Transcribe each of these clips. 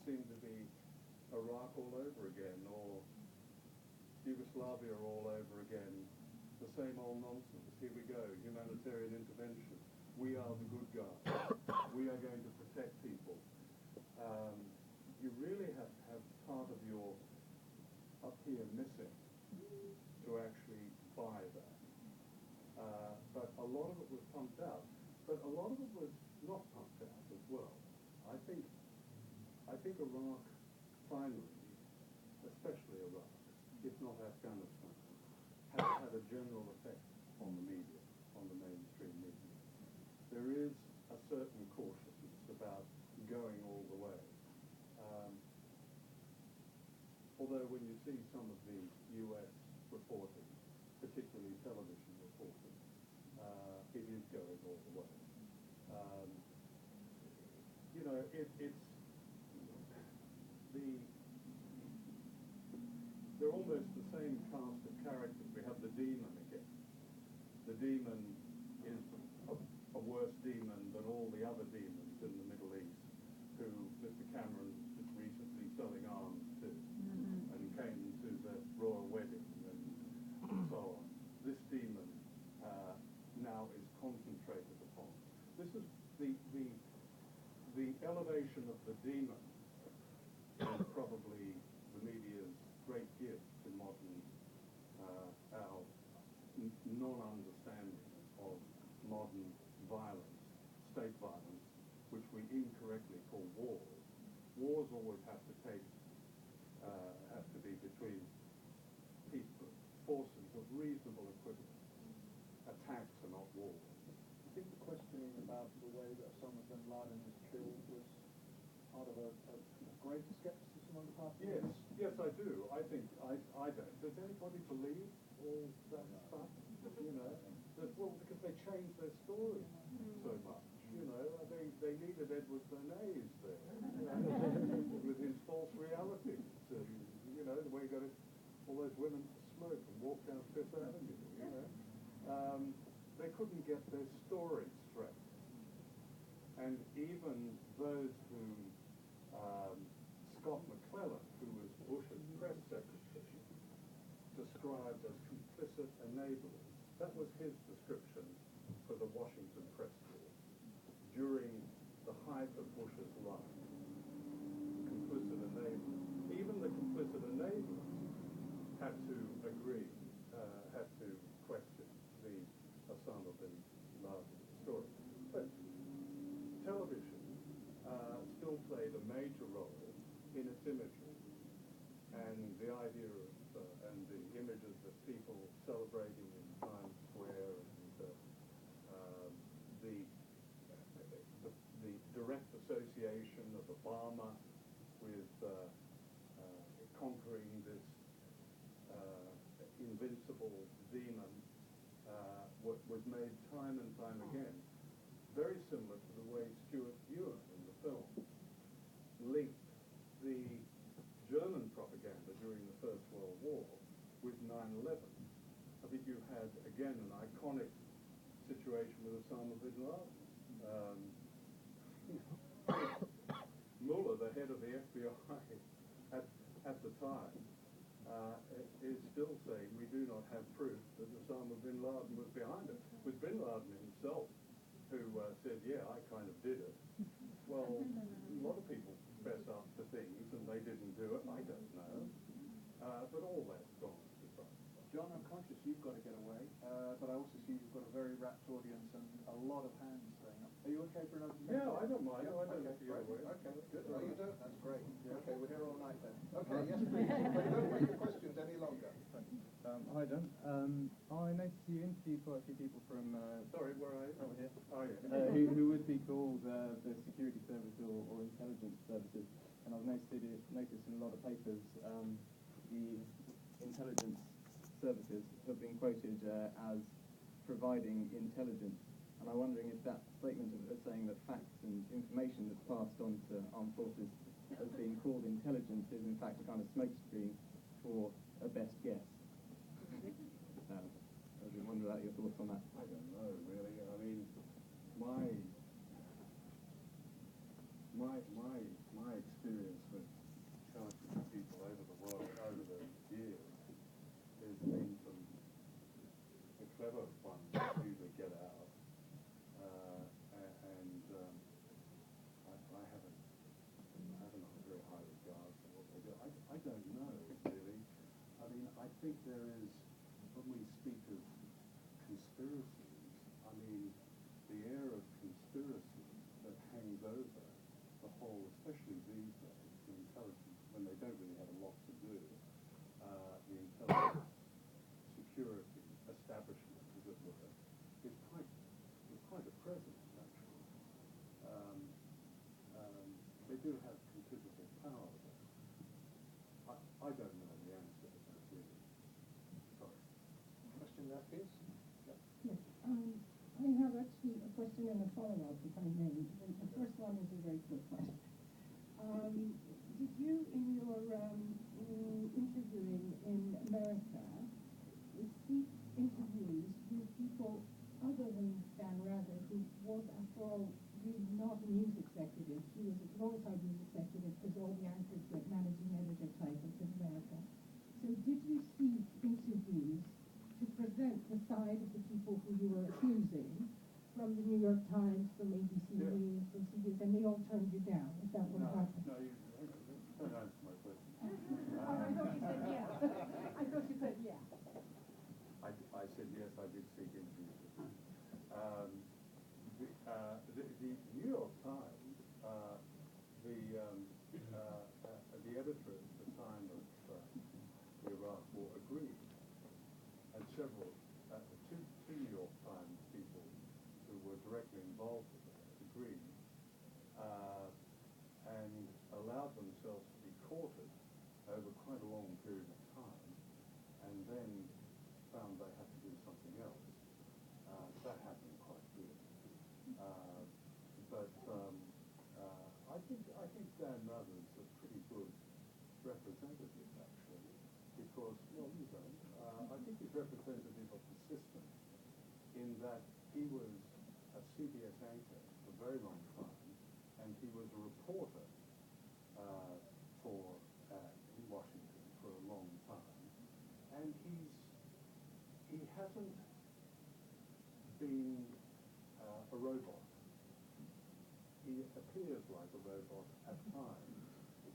seem to be Iraq all over again, or Yugoslavia all over again. The same old nonsense. Here we go, humanitarian intervention. We are the good guys. We are going to protect people. You really have to have part of your up here missing to actually buy that. But a lot of it was pumped out. But a lot of it was not pumped out as well. I think Iraq finally, especially Iraq, if not Afghanistan, has had a general effect on the media, on the mainstream media. There is a certain cautiousness about going all the way. Although when you see some of the US reporting, particularly television reporting, it is going all the way. They're almost the same cast of characters. We have the demon again. The demon is a worse demon than all the other demons in the Middle East, who Mr. Cameron was just recently selling arms to, and came to the royal wedding and so on. This demon now is concentrated upon. This is the elevation of the demon is probably the media's great gift to modern our non-understanding of modern violence, state violence, which we incorrectly call wars. Wars always have to be between people, forces of reasonable equivalence. Attacks are not wars. I think the questioning about the way that Osama bin Laden was killed was part of a great skepticism on the part of Yes, yes, I do. I think I don't. Does anybody believe all that stuff? Because they changed their story so much. They needed Edward Bernays there, with his false reality. The way he got all those women to smoke and walk down Fifth Avenue. They couldn't get their story straight, and even those who Scott McClellan, who was Bush's press secretary, described as complicit enablers. That was his description for the Washington press corps during the height of Bush's life. Complicit enablers. Even the complicit enablers had to agree, had to question the Osama bin Laden story. But television still played a major role in its imagery, and the idea of and the images of people celebrating in Times Square, and the direct association of Obama with conquering this invincible demon was made time and time again. Very similar to the way Stuart Ewan in the film linked the German propaganda during the First World War with 9/11. I think you had, again, an iconic situation with Osama bin Laden. Mueller, the head of the FBI at the time, is still saying we do not have proof that Osama bin Laden was behind it. It was bin Laden himself who said, yeah, I kind of did it. Well, a lot of people fess up to things and they didn't do it. I don't know. But all that's gone. John, I'm conscious you've got to get away, but I also see you've got a very rapt audience and a lot of hands going up. Are you okay for another minute? Yeah, I don't mind. Yeah, I don't okay, have to get away. Okay, good. No, you don't. That's great. Yeah. Okay, we're here all night then. Okay, yes, please. But don't make your questions any longer. Hi, John. I noticed you interviewed quite a few people from... Sorry, where are you? Over here. Oh, yeah. Who would be called the security service or intelligence services. And I've noticed in a lot of papers the intelligence services have been quoted as providing intelligence. And I'm wondering if that statement of saying that facts and information that's passed on to armed forces as being called intelligence is in fact a kind of smokescreen for a best guess. I was wondering about your thoughts on that. I don't know, really. I mean, my experience with think there is, when we speak of conspiracies, I mean, the air of conspiracy that hangs over the whole, especially these days, the intelligence, when they don't really have a lot to do, the intelligence security establishment, as it were, is quite a presence, actually. They do have considerable power there. I don't know the answer to that, really. Sorry. Question there, please. Yes, I have actually a question and a follow-up, if I may. The first one is a very quick one. Did you, in your interviewing in America, seek interviews with people other than Dan Rather, who was, after all, really not a news executive? He was a glorified news executive because all the anchors get managing editor titles in America. So did you seek interviews to present the side of the people who you were accusing from the New York Times, from ABC News, from CBS, and they all turned you down? Is that what happened? No, you don't answer my question. I thought you said yeah. I thought you said yeah. I said yes, I did seek interviews. The New York Times, the editor at the time of the Iraq War agreed, and several, two New York Times people who were directly involved with that agreed, and allowed themselves to be courted over quite a long period of time, and then found they had to do something else. That happened quite good. But I think Dan Rather's a pretty good representative, actually, because, well, you don't. I think he's representative of the system in that he was a CBS anchor for a very long time, and he was a reporter in Washington for a long time, and he hasn't been a robot. He appears like a robot at times,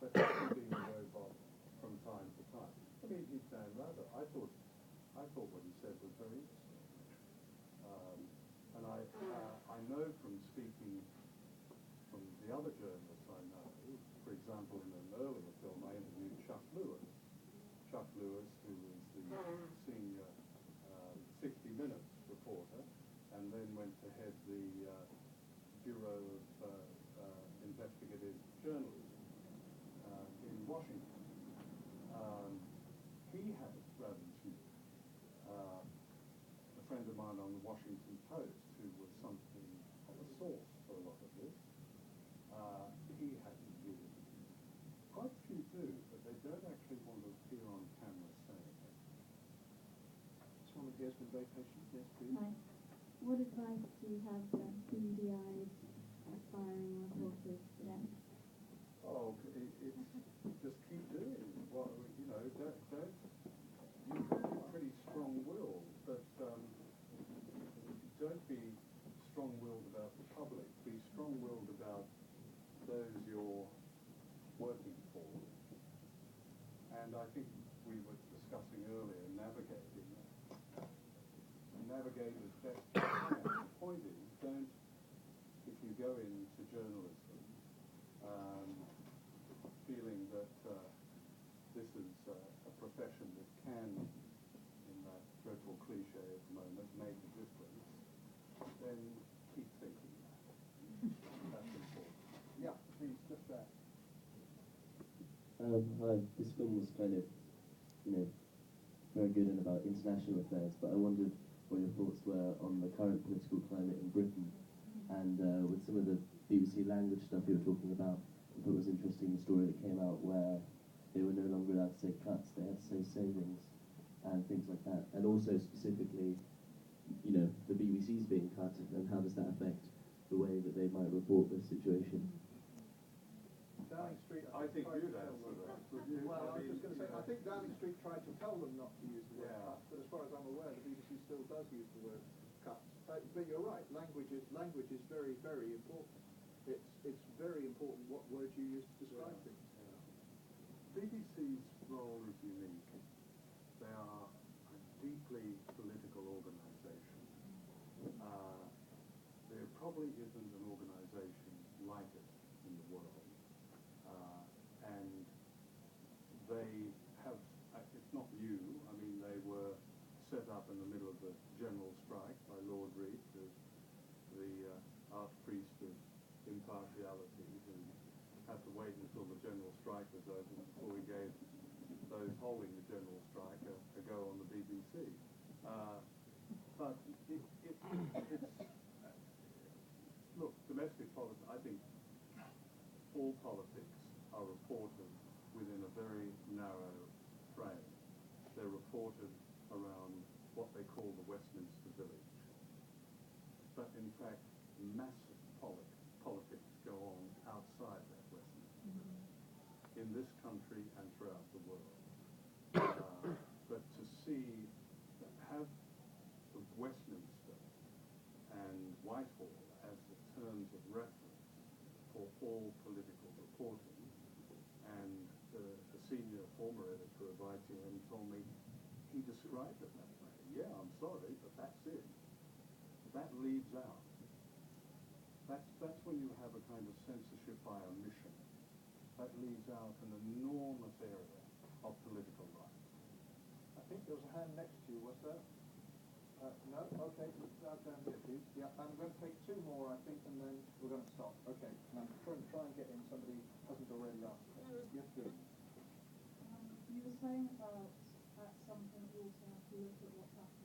but hasn't been a robot from time to time. I mean, he's Dan Rather. I thought what he said was very interesting. And I know from speaking from the other journalists I know, for example, in an earlier film I interviewed Chuck Lewis. Chuck Lewis, who was the senior 60 Minutes reporter, and then went to head the Bureau of Investigative Journalism in Washington. He had Rather's view. A friend of mine on the Washington Post, who was something of a source for a lot of this, he had his view. Quite a few do, but they don't actually want to appear on camera saying it. This woman here has been very patient. Yes, please. Hi. What advice do you have for BDI's aspiring reporters today? Oh, it's just keep doing it. Well, you know, don't you can be pretty strong-willed, but don't be strong-willed about the public. Be strong-willed about those you're working for. And I think we were discussing earlier navigate as best you can. The point is, if you go into journalism feeling that this is a profession that can, in that dreadful cliche at the moment, make a difference, then keep thinking that. That's important. Yeah, please, just there. Hi, this film was kind of, very good and about international affairs, but I wondered what your thoughts were on the current political climate in Britain, and with some of the BBC language stuff you were talking about. I thought it was interesting, the story that came out where they were no longer allowed to say cuts, they had to say savings, and things like that. And also specifically, the BBC's being cut, and how does that affect the way that they might report this situation? Downing Street. I think you'd answer that. Well, I was just going to say, I think Downing Street tried to tell them not to use the word Yeah. cuts, but as far as I'm aware, the BBC still does use the word cuts. But you're right, language is very, very important. It's very important what words you use to describe things. BBC's role is unique. They are really isn't an organisation like it in the world. And they have, it's not new, I mean, they were set up in the middle of the general strike by Lord Reed, the archpriest of impartiality, who had to wait until the general strike was over before he gave those holding the general strike a go on the BBC. But look, domestic politics, I think all politics are reported within a very narrow frame. They're reported around what they call the Westminster Village. But in fact, massive politics go on outside that Westminster Village, in this country and throughout the world. But to have Westminster and Whitehall as the terms of reference for all political reporting, and the senior former editor of ITN told me he described it that way. Yeah, I'm sorry, but that's it. That leaves out. That's when you have a kind of censorship by omission. That leaves out an enormous area of political life. I think there was a hand next to you, was there? No? Okay, down here, please. Yeah, I'm going to take two more, I think, and then we're going to stop. Okay, and I'm trying and get in somebody who hasn't already asked a question. Yes, please. You were saying about at some point you also have to look at what's happening